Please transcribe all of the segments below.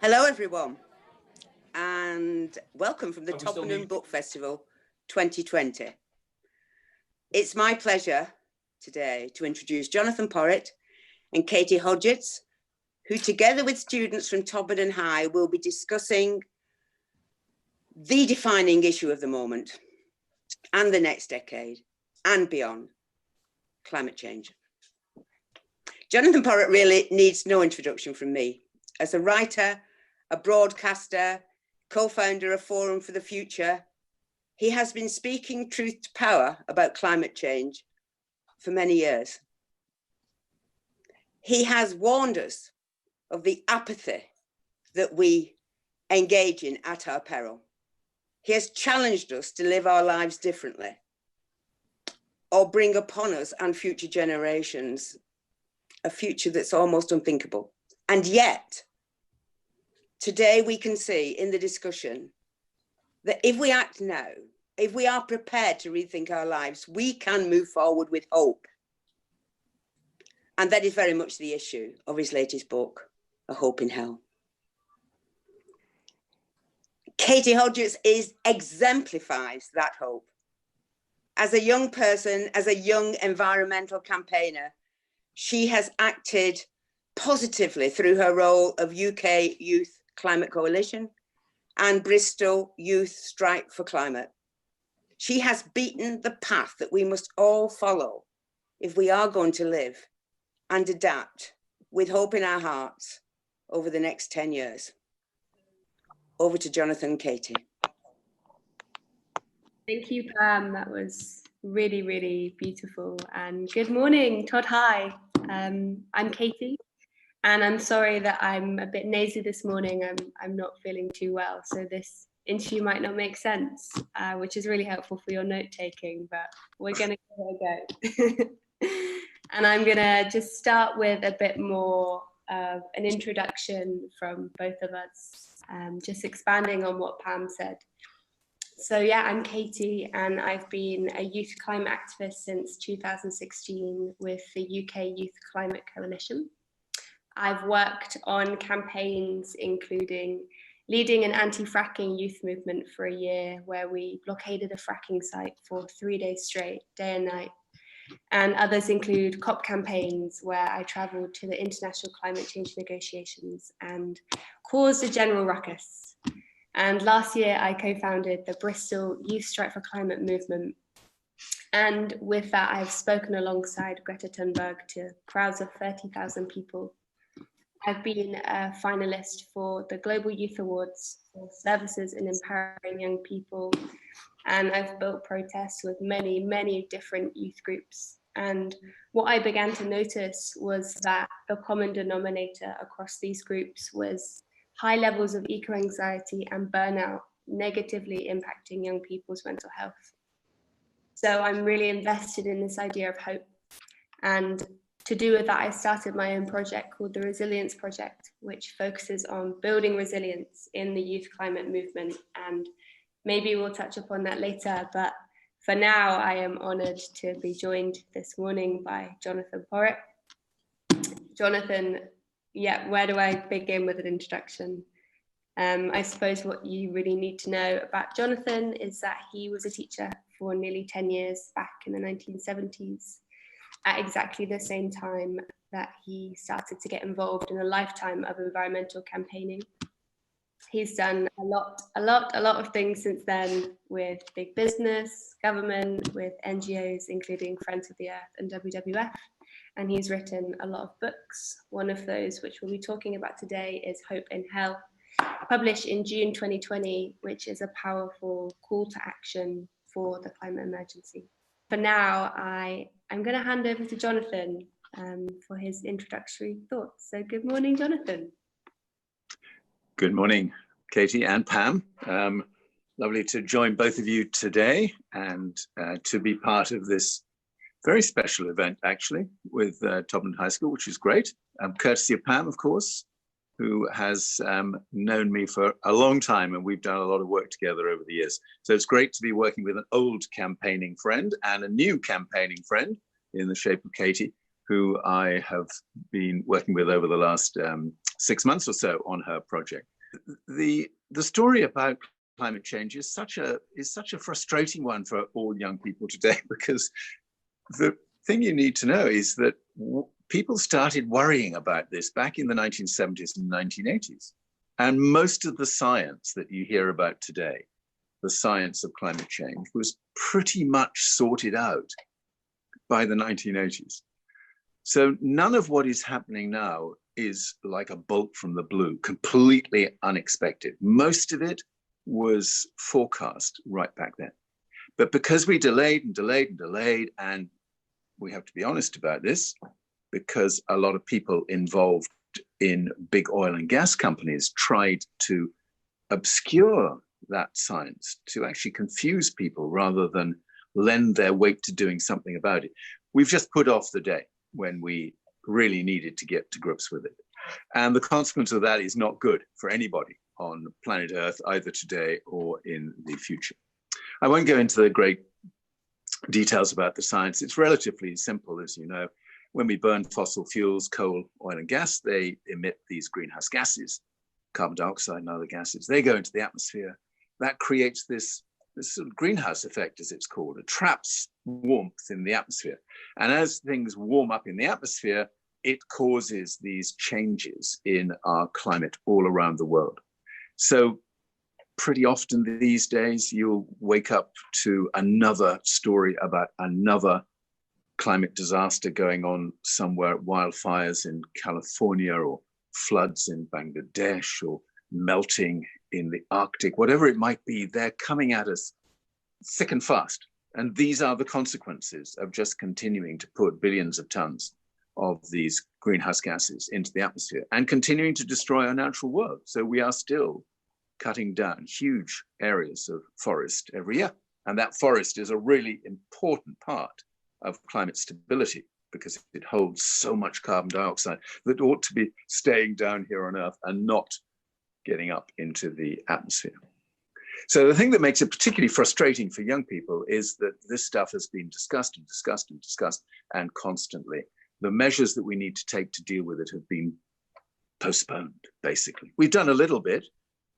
Hello everyone, and welcome from the Todmorden Book Festival 2020. It's my pleasure today to introduce Jonathon Porritt and Katie Hodgetts, who together with students from Todmorden High will be discussing the defining issue of the moment and the next decade and beyond, climate change. Jonathon Porritt really needs no introduction from me. As a writer, a broadcaster, co-founder of Forum for the Future, he has been speaking truth to power about climate change for many years. He has warned us of the apathy that we engage in at our peril. He has challenged us to live our lives differently or bring upon us and future generations a future that's almost unthinkable. And yet, today we can see in the discussion that if we act now, if we are prepared to rethink our lives, we can move forward with hope. And that is very much the issue of his latest book, A Hope in Hell. Katie Hodgetts exemplifies that hope. As a young person, as a young environmental campaigner, she has acted positively through her role of UK Youth Climate Coalition and Bristol Youth Strike for Climate. She has beaten the path that we must all follow if we are going to live and adapt with hope in our hearts over the next 10 years. Over to Jonathon and Katie. Thank you, Pam. That was really, really beautiful. And good morning, Todd High. I'm Katie. And I'm sorry that I'm a bit nasally this morning. I'm not feeling too well, so this interview might not make sense, which is really helpful for your note taking, but we're going to give it a go. And I'm going to just start with a bit more of an introduction from both of us, just expanding on what Pam said. So yeah, I'm Katie, and I've been a youth climate activist since 2016 with the UK Youth Climate Coalition. I've worked on campaigns including leading an anti-fracking youth movement for a year where we blockaded a fracking site for 3 days straight, day and night. And others include COP campaigns where I travelled to the international climate change negotiations and caused a general ruckus. And last year I co-founded the Bristol Youth Strike for Climate movement. And with that, I've spoken alongside Greta Thunberg to crowds of 30,000 people. I've been a finalist for the Global Youth Awards for services in empowering young people, and I've built protests with many, many different youth groups. And what I began to notice was that the common denominator across these groups was high levels of eco-anxiety and burnout, negatively impacting young people's mental health. So I'm really invested in this idea of hope, and to do with that, I started my own project called the Resilience Project, which focuses on building resilience in the youth climate movement. And maybe we'll touch upon that later. But for now, I am honoured to be joined this morning by Jonathon Porritt. Jonathon, yeah, where do I begin with an introduction? I suppose what you really need to know about Jonathon is that he was a teacher for nearly 10 years back in the 1970s. At exactly the same time that he started to get involved in a lifetime of environmental campaigning. He's done a lot of things since then with big business, government, with NGOs, including Friends of the Earth and WWF. And he's written a lot of books. One of those, which we'll be talking about today, is Hope in Hell, published in June 2020, which is a powerful call to action for the climate emergency. For now, I'm going to hand over to Jonathon for his introductory thoughts. So good morning, Jonathon. Good morning, Katie and Pam. Lovely to join both of you today and to be part of this very special event, actually, with Todmorden High School, which is great. Courtesy of Pam, of course, who has known me for a long time, and we've done a lot of work together over the years. So it's great to be working with an old campaigning friend and a new campaigning friend in the shape of Katie, who I have been working with over the last 6 months or so on her project. The story about climate change is such a frustrating one for all young people today, because the thing you need to know is that people started worrying about this back in the 1970s and 1980s. And most of the science that you hear about today, the science of climate change, was pretty much sorted out by the 1980s. So none of what is happening now is like a bolt from the blue, completely unexpected. Most of it was forecast right back then. But because we delayed and delayed and delayed, and we have to be honest about this, because a lot of people involved in big oil and gas companies tried to obscure that science, to actually confuse people rather than lend their weight to doing something about it. We've just put off the day when we really needed to get to grips with it. And the consequence of that is not good for anybody on planet Earth, either today or in the future. I won't go into the great details about the science. It's relatively simple, as you know. When we burn fossil fuels, coal, oil, and gas, they emit these greenhouse gases, carbon dioxide and other gases. They go into the atmosphere. That creates this sort of greenhouse effect, as it's called. It traps warmth in the atmosphere. And as things warm up in the atmosphere, it causes these changes in our climate all around the world. So pretty often these days, you'll wake up to another story about another climate disaster going on somewhere, wildfires in California, or floods in Bangladesh, or melting in the Arctic, whatever it might be. They're coming at us thick and fast. And these are the consequences of just continuing to put billions of tons of these greenhouse gases into the atmosphere and continuing to destroy our natural world. So we are still cutting down huge areas of forest every year. And that forest is a really important part of climate stability, because it holds so much carbon dioxide that ought to be staying down here on Earth and not getting up into the atmosphere. So the thing that makes it particularly frustrating for young people is that this stuff has been discussed and discussed and discussed, and constantly the measures that we need to take to deal with it have been postponed, basically. We've done a little bit,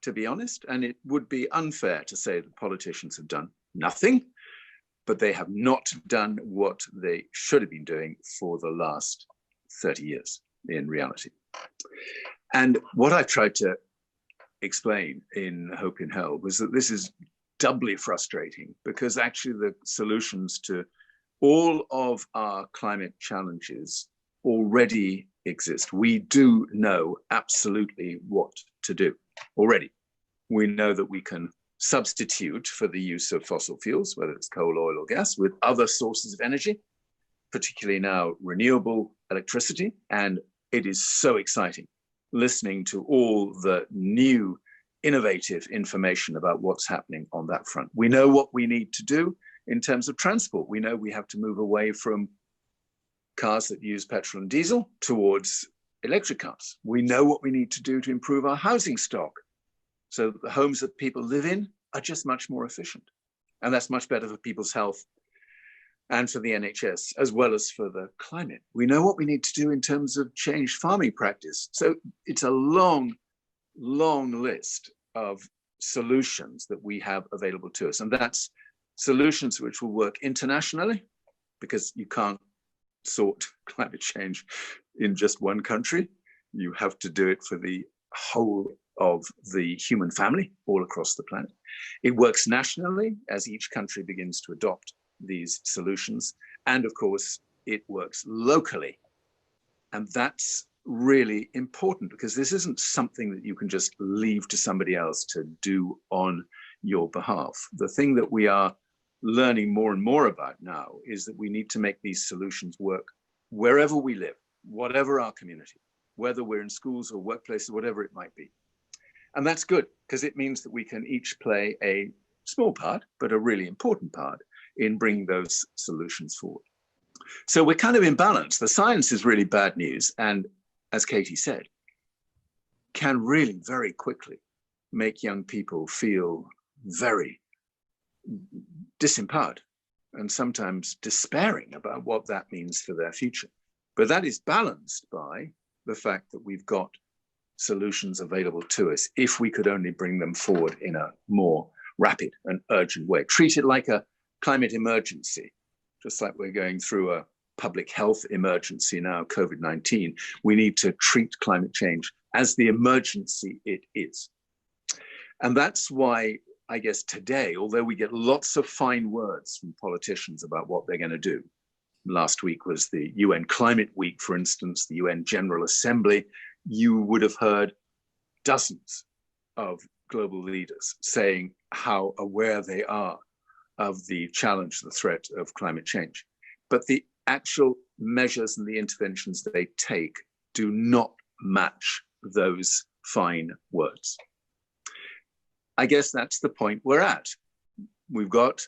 to be honest, and it would be unfair to say that politicians have done nothing, but they have not done what they should have been doing for the last 30 years in reality. And what I tried to explain in Hope in Hell was that this is doubly frustrating, because actually the solutions to all of our climate challenges already exist. We do know absolutely what to do already. We know that we can substitute for the use of fossil fuels, whether it's coal, oil, or gas, with other sources of energy, particularly now renewable electricity. And it is so exciting listening to all the new innovative information about what's happening on that front. We know what we need to do in terms of transport. We know we have to move away from cars that use petrol and diesel towards electric cars. We know what we need to do to improve our housing stock, so that the homes that people live in are just much more efficient. And that's much better for people's health and for the NHS, as well as for the climate. We know what we need to do in terms of changed farming practice. So it's a long, long list of solutions that we have available to us. And that's solutions which will work internationally, because you can't sort climate change in just one country. You have to do it for the whole of the human family all across the planet. It works nationally as each country begins to adopt these solutions. And of course, it works locally. And that's really important, because this isn't something that you can just leave to somebody else to do on your behalf. The thing that we are learning more and more about now is that we need to make these solutions work wherever we live, whatever our community, whether we're in schools or workplaces, whatever it might be. And that's good, because it means that we can each play a small part, but a really important part in bringing those solutions forward. So we're kind of imbalanced. The science is really bad news. And as Katie said, can really very quickly make young people feel very disempowered and sometimes despairing about what that means for their future. But that is balanced by the fact that we've got solutions available to us if we could only bring them forward in a more rapid and urgent way. Treat it like a climate emergency, just like we're going through a public health emergency now, COVID-19. We need to treat climate change as the emergency it is. And that's why, I guess today, although we get lots of fine words from politicians about what they're going to do, last week was the UN Climate Week, for instance, the UN General Assembly, you would have heard dozens of global leaders saying how aware they are of the challenge, the threat of climate change. But the actual measures and the interventions they take do not match those fine words. I guess that's the point we're at. We've got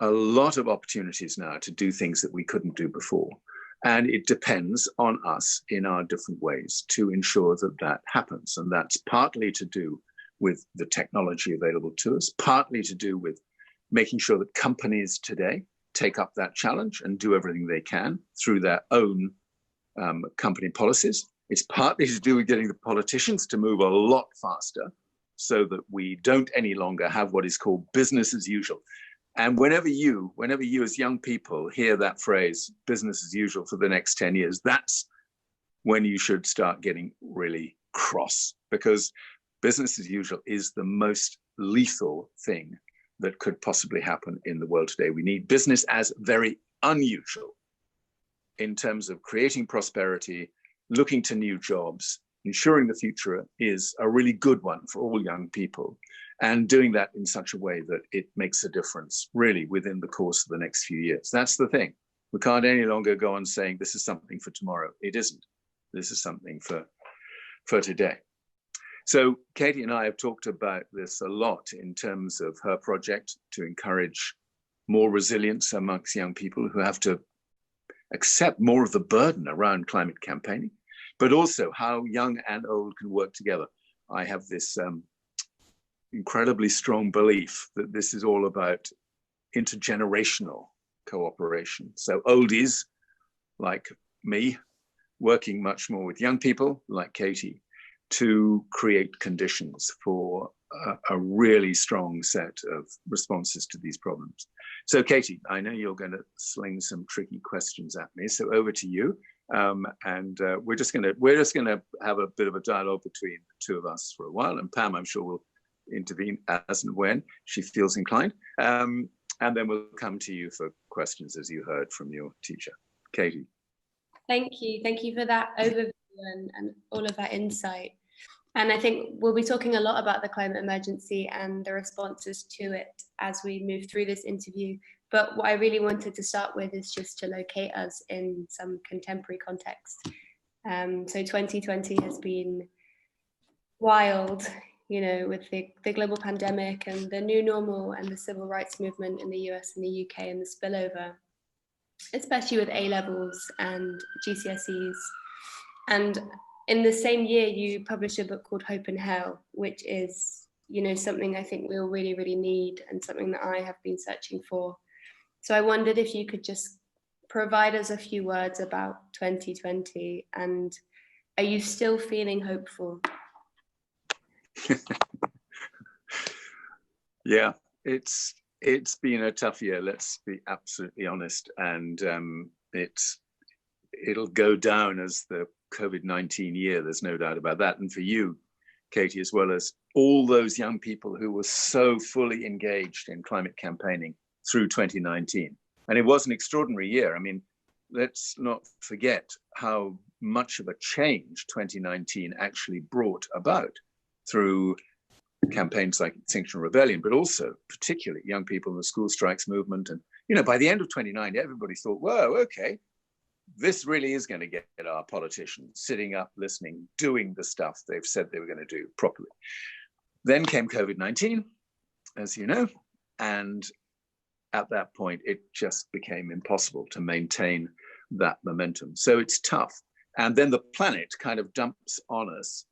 a lot of opportunities now to do things that we couldn't do before. And it depends on us in our different ways to ensure that that happens. And that's partly to do with the technology available to us, partly to do with making sure that companies today take up that challenge and do everything they can through their own company policies. It's partly to do with getting the politicians to move a lot faster so that we don't any longer have what is called business as usual. And whenever you as young people hear that phrase, business as usual for the next 10 years, that's when you should start getting really cross, because business as usual is the most lethal thing that could possibly happen in the world today. We need business as very unusual in terms of creating prosperity, looking to new jobs, ensuring the future is a really good one for all young people, and doing that in such a way that it makes a difference really within the course of the next few years. That's the thing. We can't any longer go on saying this is something for tomorrow. It isn't. This is something for today. So Katie and I have talked about this a lot in terms of her project to encourage more resilience amongst young people who have to accept more of the burden around climate campaigning, but also how young and old can work together. I have this incredibly strong belief that this is all about intergenerational cooperation. So oldies like me, working much more with young people like Katie to create conditions for a really strong set of responses to these problems. So Katie, I know you're going to sling some tricky questions at me, so over to you. We're just going to have a bit of a dialogue between the two of us for a while, and Pam, I'm sure, will intervene as and when she feels inclined. And then we'll come to you for questions, as you heard from your teacher. Katie. Thank you for that overview and all of that insight. And I think we'll be talking a lot about the climate emergency and the responses to it as we move through this interview. But what I really wanted to start with is just to locate us in some contemporary context. So 2020 has been wild, you know, with the global pandemic and the new normal and the civil rights movement in the US and the UK and the spillover, especially with A-levels and GCSEs. And in the same year, you published a book called Hope in Hell, which is, you know, something I think we'll really, really need and something that I have been searching for. So I wondered if you could just provide us a few words about 2020, and are you still feeling hopeful? Yeah, it's been a tough year, let's be absolutely honest, and it'll go down as the COVID-19 year, there's no doubt about that. And for you, Katie, as well as all those young people who were so fully engaged in climate campaigning through 2019. And it was an extraordinary year. I mean, let's not forget how much of a change 2019 actually brought about through campaigns like Extinction Rebellion, but also particularly young people in the school strikes movement. And, you know, by the end of 2019, everybody thought, whoa, okay, this really is going to get our politicians sitting up, listening, doing the stuff they've said they were going to do properly. Then came COVID-19, as you know, and at that point, it just became impossible to maintain that momentum. So it's tough. And then the planet kind of dumps on us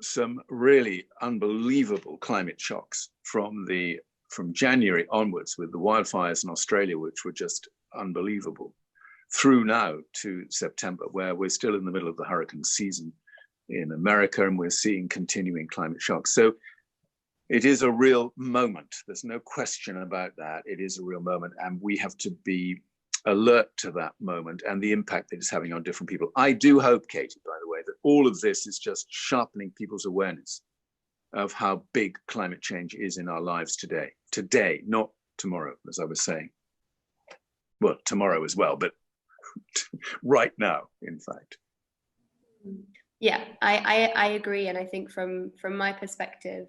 some really unbelievable climate shocks from January onwards, with the wildfires in Australia, which were just unbelievable, through now to September, where we're still in the middle of the hurricane season. in America, and we're seeing continuing climate shocks. So it is a real moment. There's no question about that. It is a real moment, and we have to be alert to that moment and the impact that it's having on different people. I do hope, Katie, by the way, that all of this is just sharpening people's awareness of how big climate change is in our lives today. Today, not tomorrow, as I was saying. Well, tomorrow as well, but right now, in fact. Yeah, I agree. And I think from my perspective,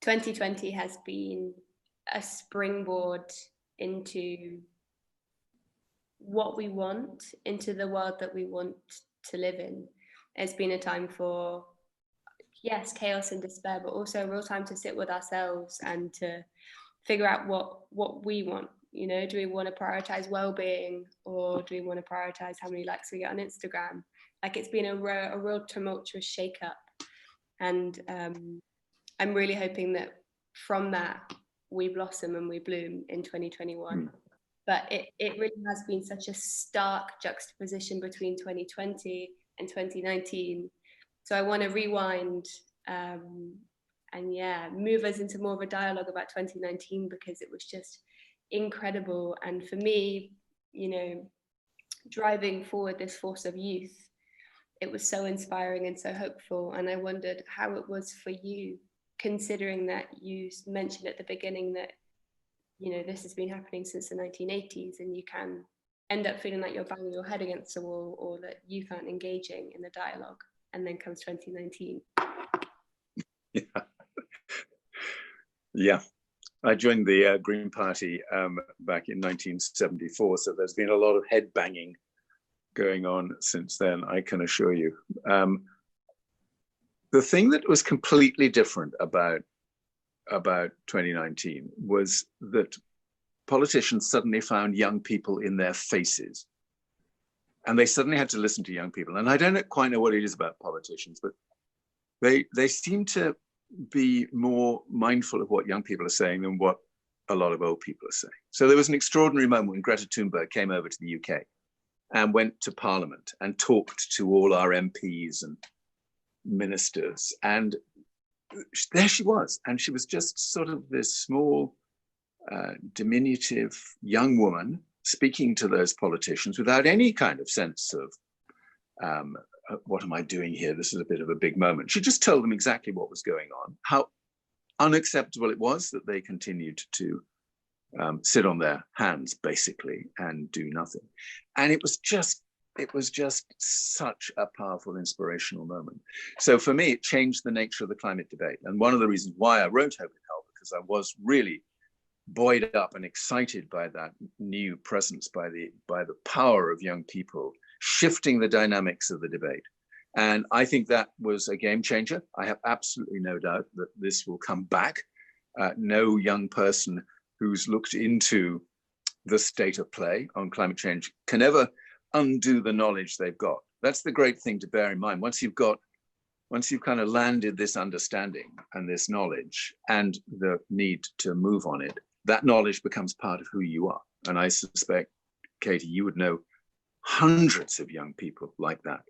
2020 has been a springboard into what we want, into the world that we want to live in. It's been a time for, yes, chaos and despair, but also a real time to sit with ourselves and to figure out what we want. You know, do we want to prioritize well-being, or do we want to prioritize how many likes we get on Instagram? Like, it's been a real tumultuous shake-up, and I'm really hoping that from that we blossom and we bloom in 2021. But it really has been such a stark juxtaposition between 2020 and 2019. So I want to rewind and move us into more of a dialogue about 2019, because it was just incredible. And for me, you know, driving forward this force of youth, it was so inspiring and so hopeful. And I wondered how it was for you, considering that you mentioned at the beginning that, you know, this has been happening since the 1980s, and you can end up feeling like you're banging your head against the wall, or that youth aren't engaging in the dialogue. And then comes 2019. Yeah. I joined the Green Party back in 1974, so there's been a lot of head banging going on since then, I can assure you. The thing that was completely different about 2019 was that politicians suddenly found young people in their faces, and they suddenly had to listen to young people. And I don't quite know what it is about politicians, but they seem to be more mindful of what young people are saying than what a lot of old people are saying. So there was an extraordinary moment when Greta Thunberg came over to the UK and went to Parliament and talked to all our MPs and ministers, and there she was, and she was just sort of this small, diminutive young woman speaking to those politicians without any kind of sense of what am I doing here? This is a bit of a big moment. She just told them exactly what was going on, how unacceptable it was that they continued to sit on their hands, basically, and do nothing. And it was just such a powerful, inspirational moment. So for me, it changed the nature of the climate debate. And one of the reasons why I wrote Hope in Hell, because I was really buoyed up and excited by that new presence, by the power of young people shifting the dynamics of the debate. And I think that was a game changer. I have absolutely no doubt that this will come back. No young person who's looked into the state of play on climate change can ever undo the knowledge they've got. That's the great thing to bear in mind. Once you've kind of landed this understanding and this knowledge and the need to move on it, that knowledge becomes part of who you are. And I suspect, Katie, you would know hundreds of young people like that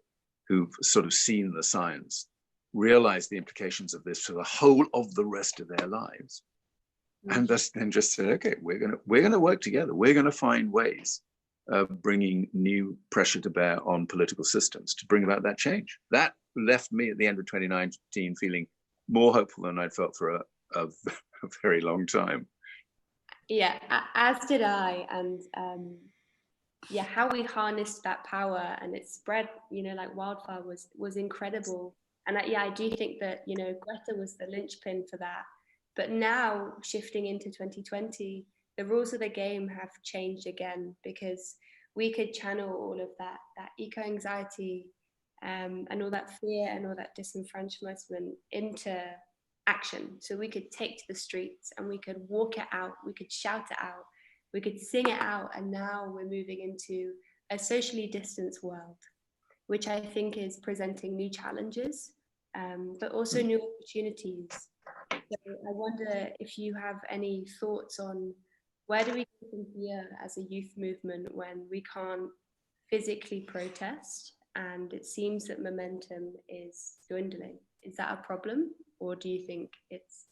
who've sort of seen the science, realized the implications of this for the whole of the rest of their lives, and then just said, okay, we're gonna work together. We're gonna find ways of bringing new pressure to bear on political systems to bring about that change. That left me at the end of 2019 feeling more hopeful than I'd felt for a very long time. Yeah, as did I. And how we harnessed that power and it spread, you know, like wildfire was incredible. And I do think that, you know, Greta was the linchpin for that. But now, shifting into 2020, the rules of the game have changed again, because we could channel all of that eco-anxiety and all that fear and all that disenfranchisement into action. So we could take to the streets and we could walk it out, we could shout it out, we could sing it out. And now we're moving into a socially distanced world, which I think is presenting new challenges, but also new opportunities. So I wonder if you have any thoughts on where do we go from here as a youth movement when we can't physically protest and it seems that momentum is dwindling. Is that a problem, or do you think it's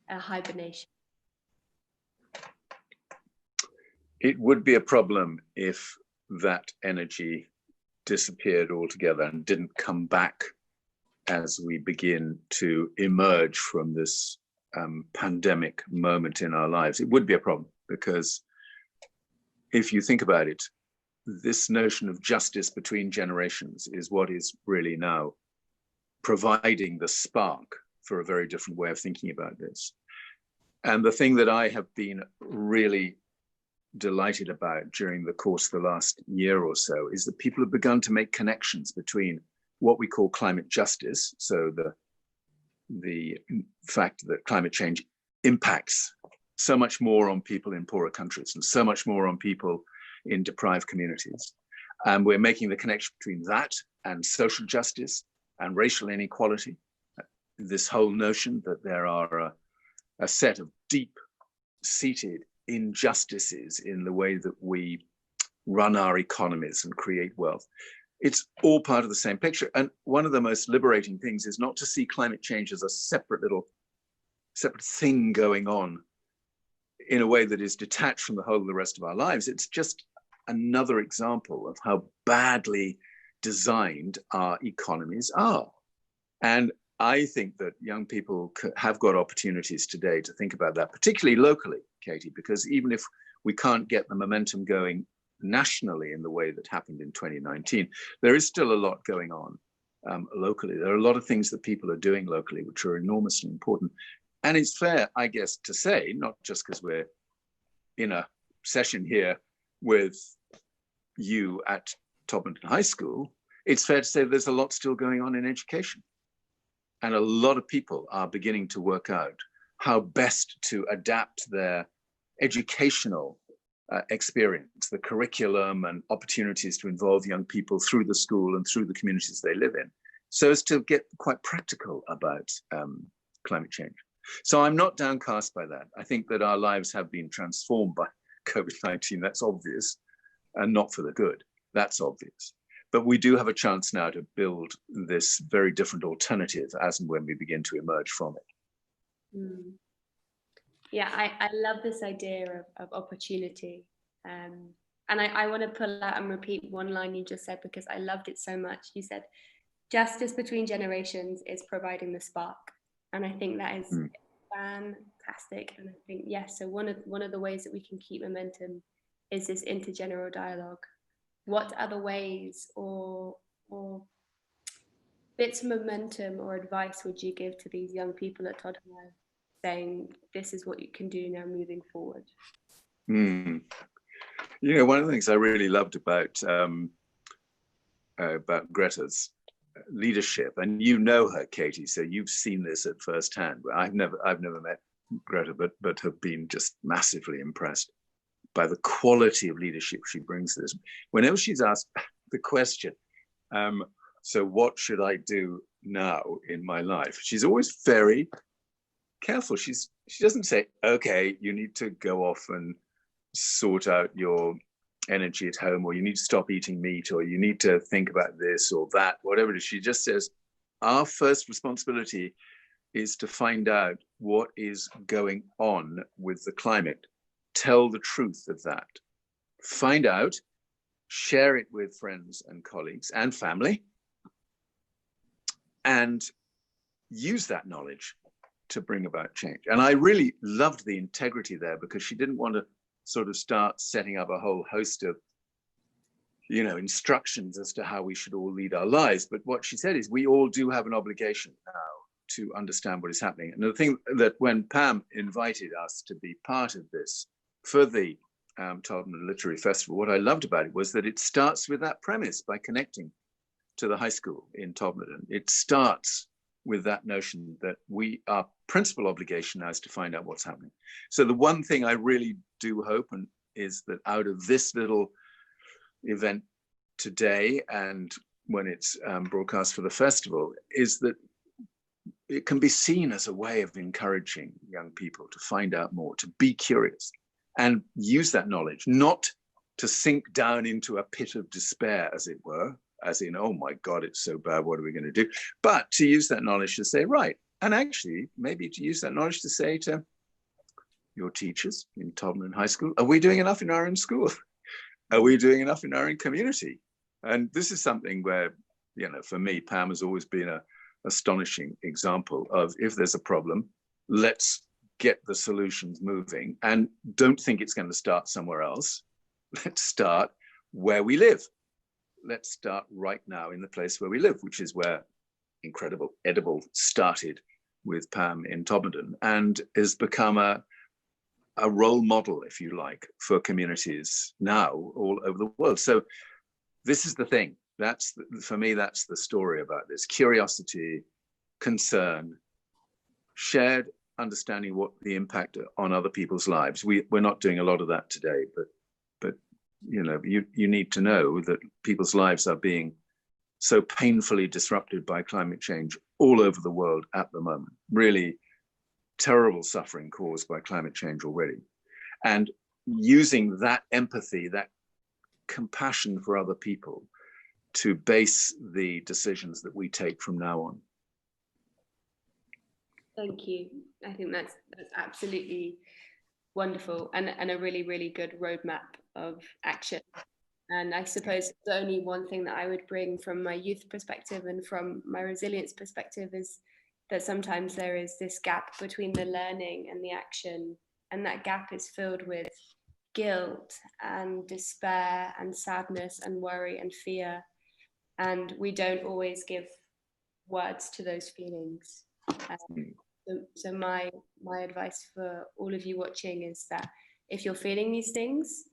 a hibernation? It would be a problem if that energy disappeared altogether and didn't come back as we begin to emerge from this pandemic moment in our lives. It would be a problem, because if you think about it, this notion of justice between generations is what is really now providing the spark for a very different way of thinking about this. And the thing that I have been really delighted about during the course of the last year or so is that people have begun to make connections between what we call climate justice, so the fact that climate change impacts so much more on people in poorer countries and so much more on people in deprived communities. And we're making the connection between that and social justice and racial inequality. This whole notion that there are a set of deep-seated injustices in the way that we run our economies and create wealth. It's all part of the same picture. And one of the most liberating things is not to see climate change as a separate thing going on in a way that is detached from the whole of the rest of our lives. It's just another example of how badly designed our economies are. And I think that young people have got opportunities today to think about that, particularly locally, Katie, because even if we can't get the momentum going nationally in the way that happened in 2019, there is still a lot going on locally. There are a lot of things that people are doing locally which are enormously important. And it's fair, I guess, to say, not just because we're in a session here with you at Todmorden High School, it's fair to say there's a lot still going on in education. And a lot of people are beginning to work out how best to adapt their educational experience, the curriculum and opportunities to involve young people through the school and through the communities they live in, so as to get quite practical about climate change. So I'm not downcast by that. I think that our lives have been transformed by COVID-19, that's obvious, and not for the good, that's obvious. But we do have a chance now to build this very different alternative as and when we begin to emerge from it. Mm. Yeah, I love this idea of opportunity. And I want to pull out and repeat one line you just said, because I loved it so much. You said, justice between generations is providing the spark. And I think that is fantastic. And I think, yes, so one of the ways that we can keep momentum is this intergenerational dialogue. What other ways or bits of momentum or advice would you give to these young people at Todmorden, saying this is what you can do now moving forward? You know, one of the things I really loved about Greta's leadership, and you know her, Katie, so you've seen this at first hand. I've never met Greta, but have been just massively impressed by the quality of leadership she brings to this. Whenever she's asked the question, so what should I do now in my life? She's always very careful. She doesn't say, okay, you need to go off and sort out your energy at home, or you need to stop eating meat, or you need to think about this or that, whatever it is. She just says, our first responsibility is to find out what is going on with the climate. Tell the truth of that. Find out, share it with friends and colleagues and family, and use that knowledge to bring about change. And I really loved the integrity there, because she didn't want to sort of start setting up a whole host of, you know, instructions as to how we should all lead our lives. But what she said is, we all do have an obligation now to understand what is happening. And the thing that when Pam invited us to be part of this for the Todmorden Literary Festival, what I loved about it was that it starts with that premise by connecting to the high school in Todmorden. It starts with that notion that our principal obligation now is to find out what's happening. So the one thing I really do hope is that out of this little event today, and when it's broadcast for the festival, is that it can be seen as a way of encouraging young people to find out more, to be curious, and use that knowledge, not to sink down into a pit of despair, as it were, as in, oh my God, it's so bad, what are we going to do? But to use that knowledge to say, right, and actually maybe to use that knowledge to say to your teachers in Todmorden High School, are we doing enough in our own school? Are we doing enough in our own community? And this is something where, you know, for me, Pam has always been an astonishing example of, if there's a problem, let's get the solutions moving, and don't think it's going to start somewhere else. Let's start where we live. Let's start right now in the place where we live, which is where Incredible Edible started with Pam in Todmorden, and has become a role model, if you like, for communities now all over the world. So this is the thing. For me, that's the story about this: curiosity, concern, shared understanding what the impact on other people's lives. We're not doing a lot of that today, but you know, you need to know that people's lives are being so painfully disrupted by climate change all over the world at the moment. Really terrible suffering caused by climate change already. And using that empathy, that compassion for other people, to base the decisions that we take from now on. Thank you. I think that's absolutely wonderful, and a really, really good roadmap of action. And I suppose the only one thing that I would bring from my youth perspective and from my resilience perspective is that sometimes there is this gap between the learning and the action, and that gap is filled with guilt and despair and sadness and worry and fear, and we don't always give words to those feelings. So my advice for all of you watching is that if you're feeling these things,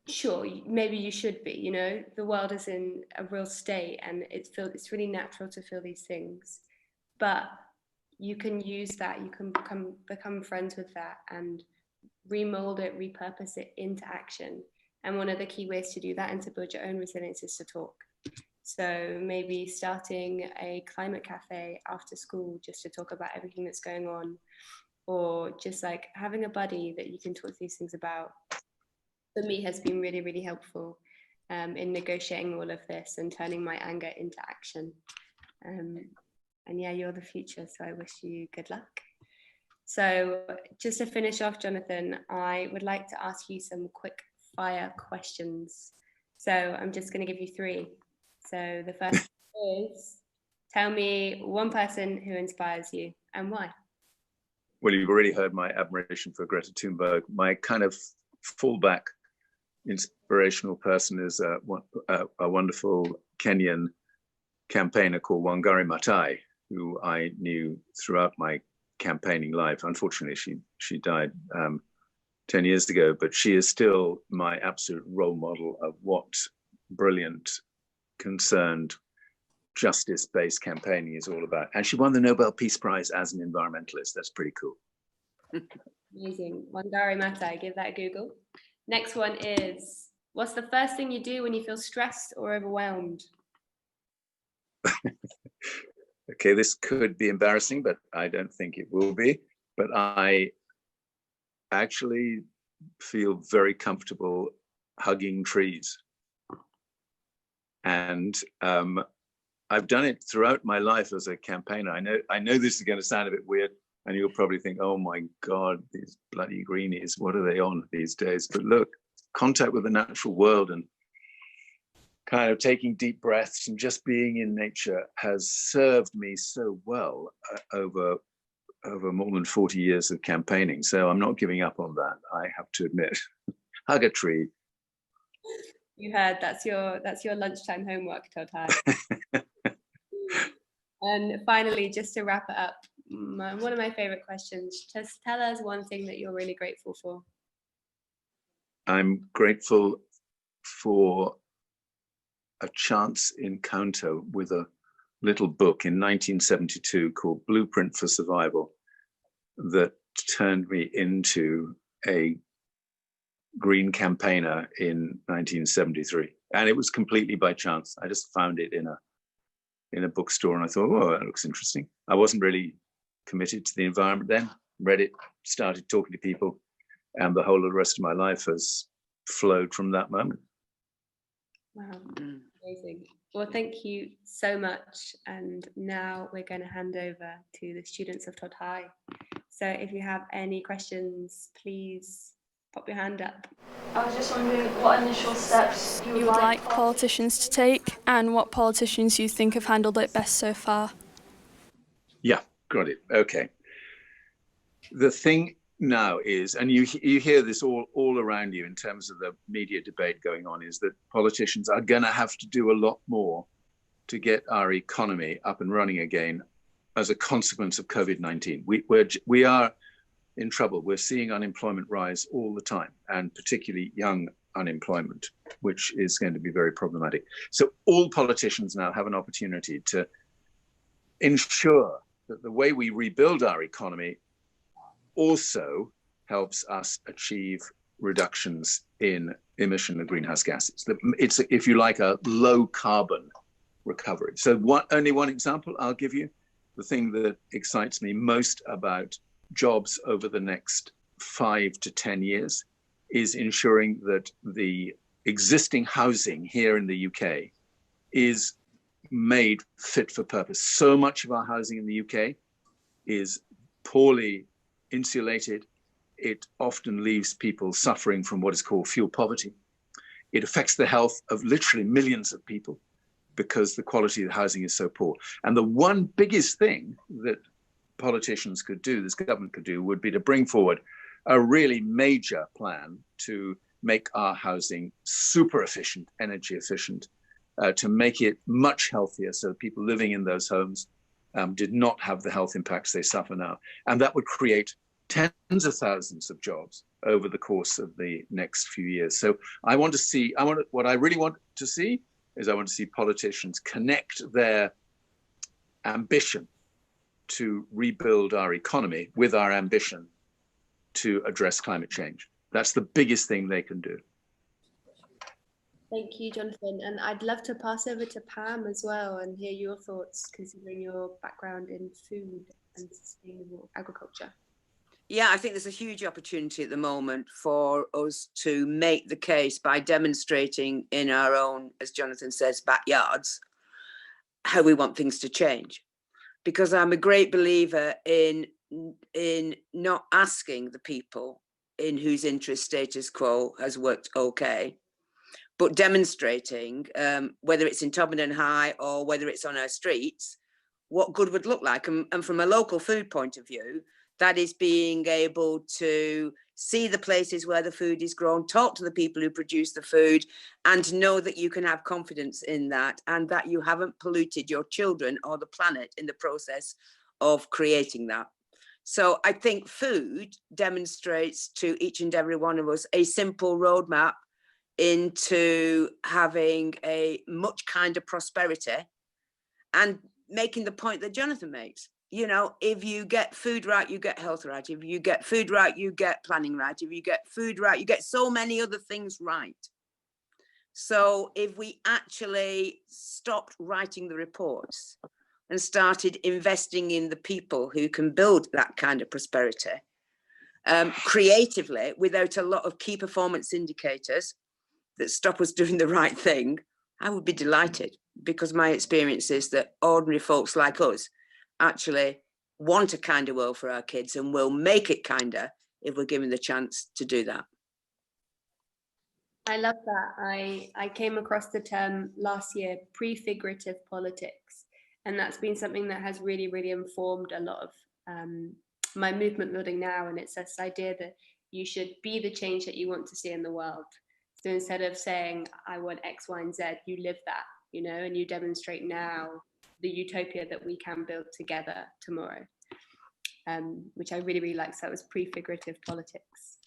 sure, maybe you should be, you know, the world is in a real state, and it's really natural to feel these things, but you can use that, you can become friends with that and remold it, repurpose it into action. And one of the key ways to do that and to build your own resilience is to talk. So maybe starting a climate cafe after school just to talk about everything that's going on, or just like having a buddy that you can talk these things about, for me has been really, really helpful in negotiating all of this and turning my anger into action. And yeah, you're the future, so I wish you good luck. So just to finish off, Jonathon, I would like to ask you some quick fire questions. So I'm just going to give you 3. So the first is, tell me one person who inspires you and why. Well, you've already heard my admiration for Greta Thunberg. My kind of fallback inspirational person is a wonderful Kenyan campaigner called Wangari Maathai, who I knew throughout my campaigning life. Unfortunately, she died 10 years ago, but she is still my absolute role model of what brilliant, concerned, justice-based campaigning is all about. And she won the Nobel Peace Prize as an environmentalist. That's pretty cool. Amazing. Wangari Maathai, give that a Google. Next one is, what's the first thing you do when you feel stressed or overwhelmed? Okay, this could be embarrassing, but I don't think it will be. But I actually feel very comfortable hugging trees. And I've done it throughout my life as a campaigner. I know this is going to sound a bit weird, and you'll probably think, oh my God, these bloody greenies, what are they on these days? But look, contact with the natural world and kind of taking deep breaths and just being in nature has served me so well over more than 40 years of campaigning. So I'm not giving up on that, I have to admit. Hug a tree. You heard, that's your lunchtime homework, Todhai. And finally, just to wrap it up, one of my favorite questions, just tell us one thing that you're really grateful for. I'm grateful for a chance encounter with a little book in 1972 called Blueprint for Survival that turned me into a green campaigner in 1973. And it was completely by chance. I just found it in a bookstore and I thought, oh, that looks interesting. I wasn't really committed to the environment then. Read it, started talking to people, And the whole of the rest of my life has flowed from that moment. Wow, amazing. Well, thank you so much. And now we're going to hand over to the students of Todd High. So if you have any questions, please pop your hand up. I was just wondering what initial steps you would like politicians to take and what politicians you think have handled it best so far. Yeah, got it. Okay. The thing now is, and you hear this all around you in terms of the media debate going on, is that politicians are going to have to do a lot more to get our economy up and running again as a consequence of COVID-19. We are in trouble. We're seeing unemployment rise all the time, and particularly young unemployment, which is going to be very problematic. So all politicians now have an opportunity to ensure that the way we rebuild our economy also helps us achieve reductions in emission of greenhouse gases. It's, if you like, a low carbon recovery. So only one example I'll give you. The thing that excites me most about jobs over the next 5 to 10 years is ensuring that the existing housing here in the UK is made fit for purpose. So much of our housing in the UK is poorly insulated. It often leaves people suffering from what is called fuel poverty. It affects the health of literally millions of people because the quality of the housing is so poor. And the one biggest thing that politicians could do, this government could do, would be to bring forward a really major plan to make our housing super efficient, energy efficient, to make it much healthier so people living in those homes did not have the health impacts they suffer now. And that would create tens of thousands of jobs over the course of the next few years. So what I really want to see is I want to see politicians connect their ambition to rebuild our economy with our ambition to address climate change. That's the biggest thing they can do. Thank you, Jonathan. And I'd love to pass over to Pam as well and hear your thoughts, considering your background in food and sustainable agriculture. Yeah, I think there's a huge opportunity at the moment for us to make the case by demonstrating in our own, as Jonathan says, backyards, how we want things to change. Because I'm a great believer in not asking the people in whose interest status quo has worked okay, but demonstrating, whether it's in Todmorden High or whether it's on our streets, what good would look like. And from a local food point of view, that is being able to see the places where the food is grown, talk to the people who produce the food, and know that you can have confidence in that and that you haven't polluted your children or the planet in the process of creating that. So I think food demonstrates to each and every one of us a simple roadmap into having a much kinder prosperity and making the point that Jonathan makes. You know, if you get food right, you get health right. If you get food right, you get planning right. If you get food right, you get so many other things right. So if we actually stopped writing the reports and started investing in the people who can build that kind of prosperity creatively, without a lot of key performance indicators that stop us doing the right thing, I would be delighted, because my experience is that ordinary folks like us actually want a kinder world for our kids and will make it kinder if we're given the chance to do that. I love that. I came across the term last year, prefigurative politics, and that's been something that has really, really informed a lot of my movement building now. And it's this idea that you should be the change that you want to see in the world. So instead of saying, I want X, Y, and Z, you live that, you know, and you demonstrate now the utopia that we can build together tomorrow, which I really, really like. So that was prefigurative politics.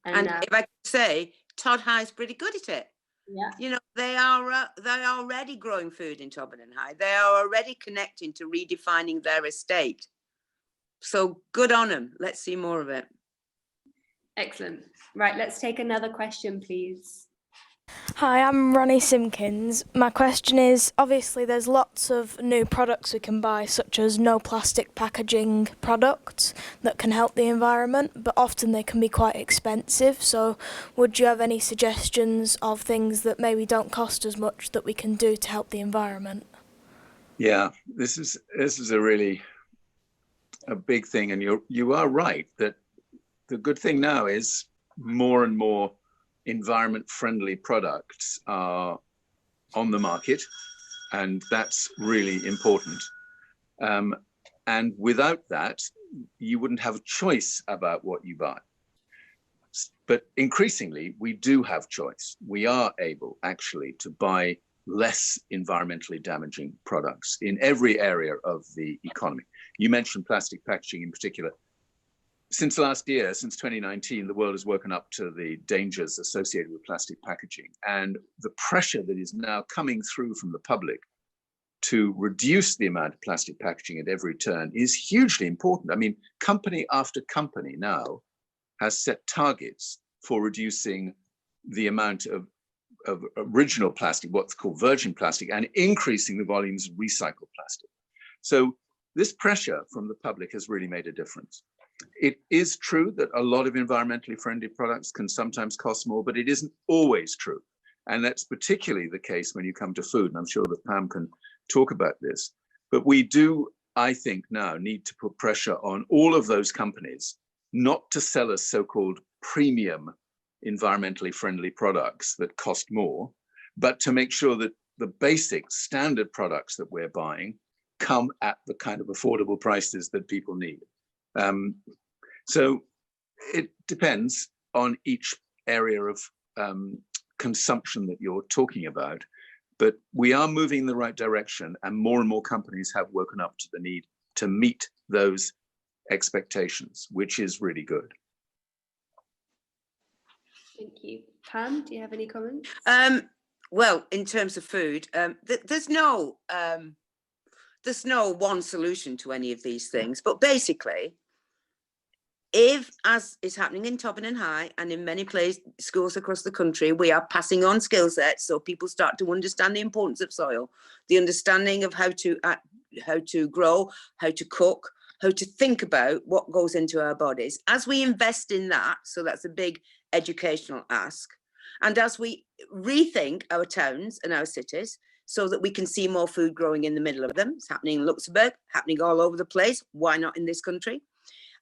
And if I could say, Todd High's pretty good at it. Yeah. You know, they are already growing food in Todmorden High. They are already connecting to redefining their estate. So good on them. Let's see more of it. Excellent. Right, let's take another question, please. Hi, I'm Ronnie Simpkins. My question is, obviously there's lots of new products we can buy, such as no plastic packaging products that can help the environment, but often they can be quite expensive. So would you have any suggestions of things that maybe don't cost as much that we can do to help the environment? Yeah, this is a big thing, and you are right that the good thing now is more and more environment-friendly products are on the market, and that's really important. And without that, you wouldn't have a choice about what you buy. But increasingly, we do have choice. We are able actually to buy less environmentally damaging products in every area of the economy. You mentioned plastic packaging in particular. Since last year, since 2019, the world has woken up to the dangers associated with plastic packaging, and the pressure that is now coming through from the public to reduce the amount of plastic packaging at every turn is hugely important. I mean, company after company now has set targets for reducing the amount of original plastic, what's called virgin plastic, and increasing the volumes of recycled plastic. So this pressure from the public has really made a difference. It is true that a lot of environmentally friendly products can sometimes cost more, but it isn't always true. And that's particularly the case when you come to food. And I'm sure that Pam can talk about this. But we do, I think, now need to put pressure on all of those companies not to sell us so-called premium environmentally friendly products that cost more, but to make sure that the basic standard products that we're buying come at the kind of affordable prices that people need. So it depends on each area of consumption that you're talking about, but we are moving in the right direction, and more companies have woken up to the need to meet those expectations, which is really good. Thank you. Pam, do you have any comments? Well, in terms of food, there's no one solution to any of these things, but basically, if, as is happening in Todmorden High and in many schools across the country, we are passing on skill sets so people start to understand the importance of soil, the understanding of how to grow, how to cook, how to think about what goes into our bodies. As we invest in that, so that's a big educational ask, and as we rethink our towns and our cities so that we can see more food growing in the middle of them. It's happening in Luxembourg, happening all over the place. Why not in this country?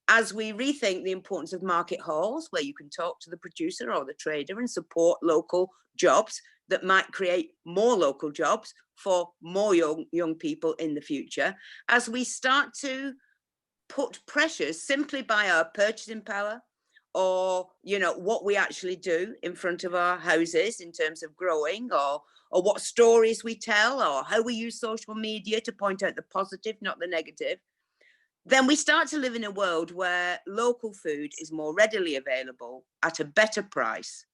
As we rethink the importance of market halls, where you can talk to the producer or the trader and support local jobs that might create more local jobs for more young people in the future. As we start to put pressures simply by our purchasing power, or what we actually do in front of our houses in terms of growing, or what stories we tell, or how we use social media to point out the positive, not the negative, then we start to live in a world where local food is more readily available at a better price.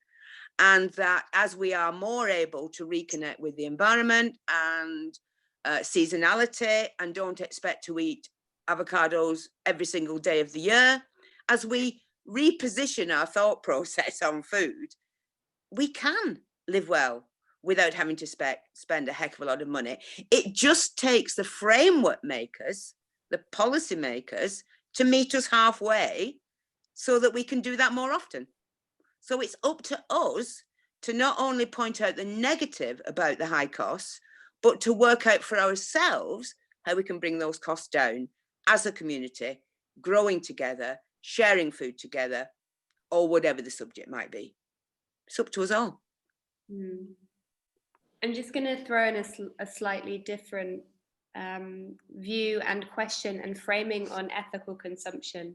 And that as we are more able to reconnect with the environment and seasonality, and don't expect to eat avocados every single day of the year, as we reposition our thought process on food, we can live well without having to spend a heck of a lot of money. It just takes the framework makers, the policy makers, to meet us halfway so that we can do that more often. So it's up to us to not only point out the negative about the high costs, but to work out for ourselves how we can bring those costs down as a community, growing together, sharing food together, or whatever the subject might be. It's up to us all. I'm just going to throw in a slightly different view and question and framing on ethical consumption,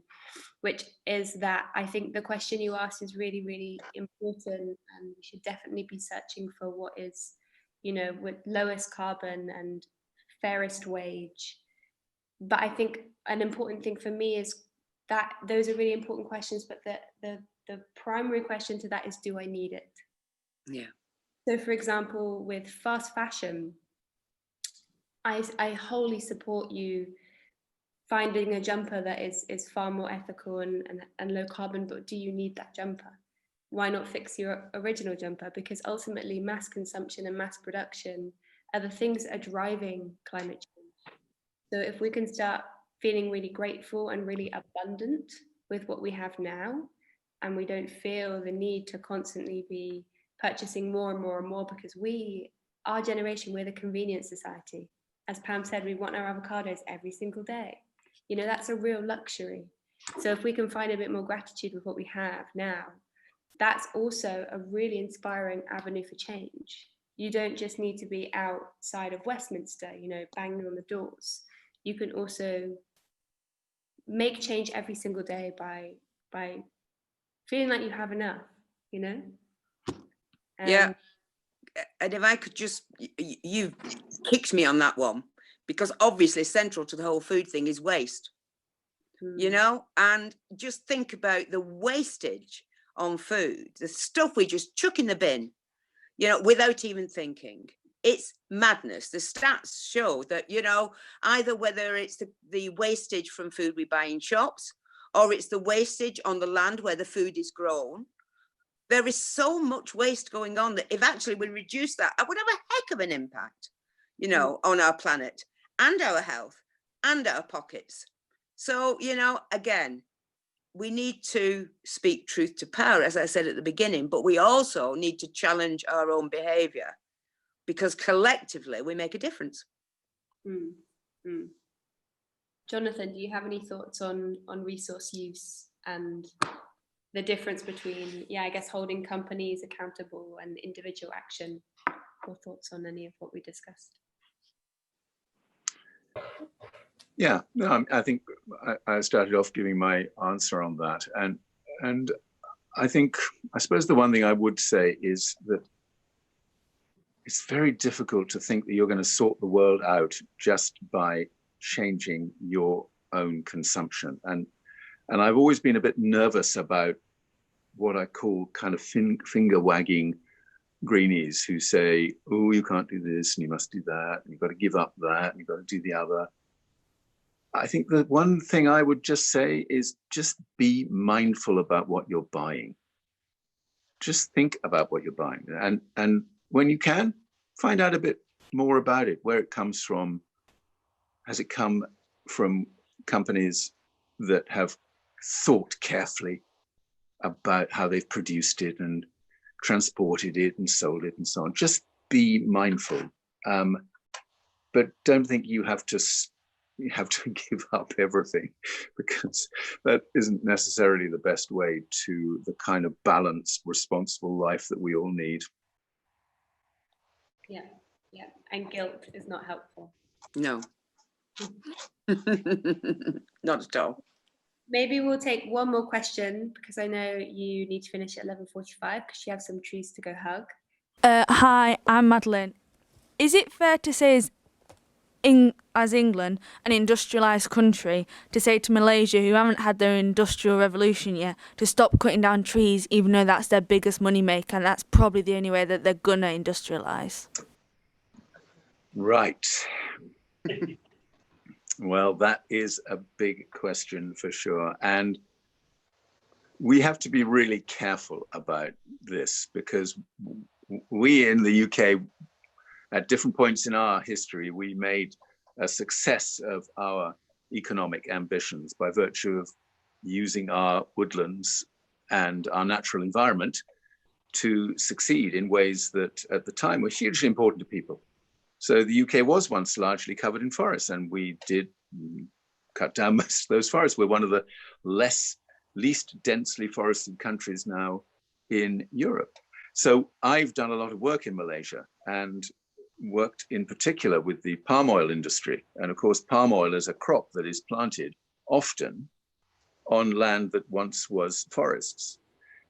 which is that I think the question you asked is really, really important, and we should definitely be searching for what is, with lowest carbon and fairest wage. But I think an important thing for me is that those are really important questions, but the primary question to that is, do I need it? Yeah. So for example, with fast fashion, I wholly support you finding a jumper that is far more ethical and low carbon, but do you need that jumper? why not fix your original jumper? Because ultimately mass consumption and mass production are the things that are driving climate change. So if we can start feeling really grateful and really abundant with what we have now, and we don't feel the need to constantly be purchasing more and more and more, because our generation, we're the convenience society. As Pam said, we want our avocados every single day. You know, that's a real luxury. So if we can find a bit more gratitude with what we have now, that's also a really inspiring avenue for change. You don't just need to be outside of Westminster, you know, banging on the doors. You can also make change every single day by feeling like you have enough, you know? Yeah. And if I could just, you've kicked me on that one, because obviously central to the whole food thing is waste, you know, and just think about the wastage on food, the stuff we just chuck in the bin, you know, without even thinking. It's madness. The stats show that, you know, either whether it's the wastage from food we buy in shops, or it's the wastage on the land where the food is grown, there is so much waste going on that if actually we reduce that, it would have a heck of an impact, you know, on our planet and our health and our pockets. So, you know, again, we need to speak truth to power, as I said at the beginning, but we also need to challenge our own behavior, because collectively we make a difference. Jonathan, do you have any thoughts on resource use and the difference between, I guess, holding companies accountable and individual action, or thoughts on any of what we discussed? Yeah, no, I think I started off giving my answer on that. And I suppose the one thing I would say is that it's very difficult to think that you're going to sort the world out just by changing your own consumption. And I've always been a bit nervous about what I call kind of finger wagging greenies who say, oh, you can't do this and you must do that, and you've got to give up that, and you've got to do the other. I think the one thing I would just say is just be mindful about what you're buying. Just think about what you're buying. And when you can, find out a bit more about it, where it comes from. Has it come from companies that have thought carefully about how they've produced it and transported it and sold it and so on? Just be mindful, but don't think you have to give up everything, because that isn't necessarily the best way to the kind of balanced, responsible life that we all need. Yeah, and guilt is not helpful. No. Not at all. Maybe we'll take one more question, because I know you need to finish at 11:45 because you have some trees to go hug. Hi, I'm Madeline. Is it fair to say, as England, an industrialised country, to say to Malaysia, who haven't had their industrial revolution yet, to stop cutting down trees, even though that's their biggest money maker, and that's probably the only way that they're gonna industrialise? Right. Well, that is a big question for sure. And we have to be really careful about this, because we in the UK, at different points in our history, we made a success of our economic ambitions by virtue of using our woodlands and our natural environment to succeed in ways that at the time were hugely important to people. So the UK was once largely covered in forests, and we did cut down most of those forests. We're one of the least densely forested countries now in Europe. So I've done a lot of work in Malaysia and worked in particular with the palm oil industry. And of course, palm oil is a crop that is planted often on land that once was forests.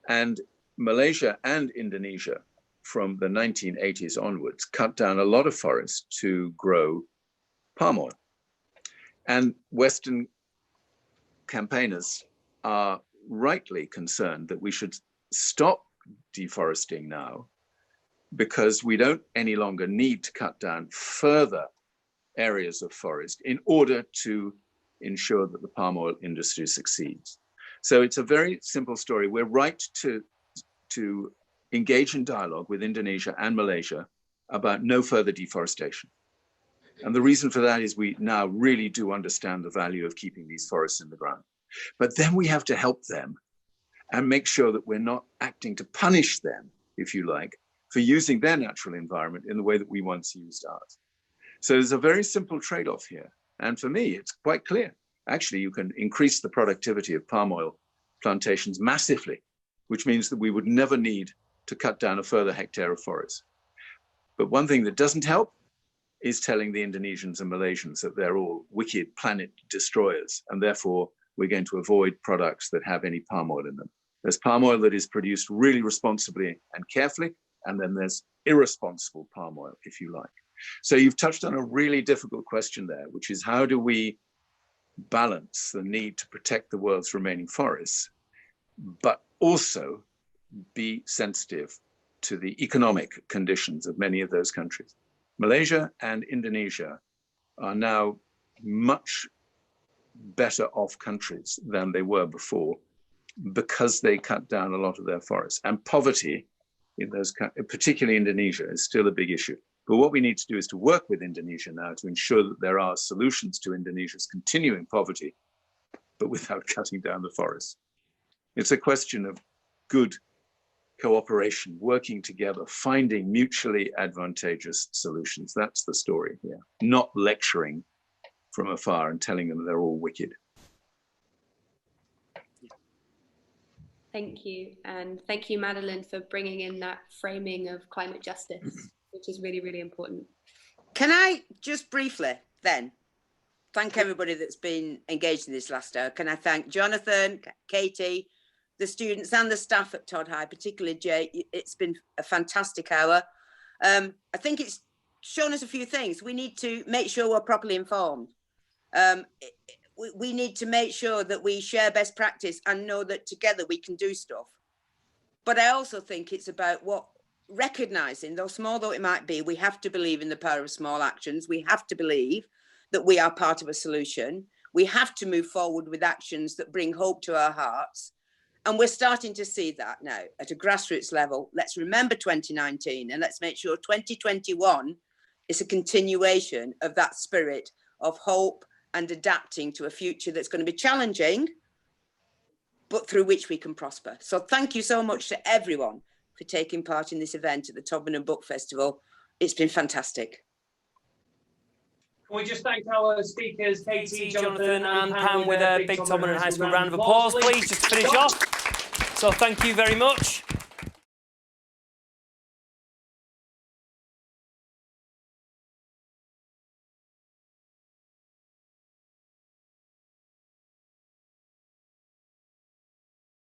And Malaysia and Indonesia, from the 1980s onwards, cut down a lot of forest to grow palm oil. And Western campaigners are rightly concerned that we should stop deforesting now, because we don't any longer need to cut down further areas of forest in order to ensure that the palm oil industry succeeds. So it's a very simple story. We're right to to engage in dialogue with Indonesia and Malaysia about no further deforestation. And the reason for that is we now really do understand the value of keeping these forests in the ground. But then we have to help them and make sure that we're not acting to punish them, if you like, for using their natural environment in the way that we once used ours. So there's a very simple trade-off here. And for me, it's quite clear. Actually, you can increase the productivity of palm oil plantations massively, which means that we would never need to cut down a further hectare of forest. But one thing that doesn't help is telling the Indonesians and Malaysians that they're all wicked planet destroyers, and therefore we're going to avoid products that have any palm oil in them. There's palm oil that is produced really responsibly and carefully, and then there's irresponsible palm oil, if you like. So you've touched on a really difficult question there, which is how do we balance the need to protect the world's remaining forests, but also be sensitive to the economic conditions of many of those countries. Malaysia and Indonesia are now much better off countries than they were before because they cut down a lot of their forests. And poverty in those, particularly Indonesia, is still a big issue. But what we need to do is to work with Indonesia now to ensure that there are solutions to Indonesia's continuing poverty, but without cutting down the forests. It's a question of good cooperation, working together, finding mutually advantageous solutions. That's the story here, not lecturing from afar and telling them they're all wicked. Thank you. And thank you, Madeline, for bringing in that framing of climate justice, which is really, really important. Can I just briefly then thank everybody that's been engaged in this last hour? Can I thank Jonathan, Katie, the students and the staff at Todd High, particularly Jay? It's been a fantastic hour. I think it's shown us a few things. We need to make sure we're properly informed. We need to make sure that we share best practice and know that together we can do stuff. But I also think it's about recognizing, though small though it might be, we have to believe in the power of small actions. We have to believe that we are part of a solution. We have to move forward with actions that bring hope to our hearts. And we're starting to see that now at a grassroots level. Let's remember 2019 and let's make sure 2021 is a continuation of that spirit of hope and adapting to a future that's going to be challenging, but through which we can prosper. So thank you so much to everyone for taking part in this event at the Todmorden Book Festival. It's been fantastic. Can we just thank our speakers, Katie, Jonathan and Pam, with a big Todmorden High School round of applause, please, just to finish off. So thank you very much.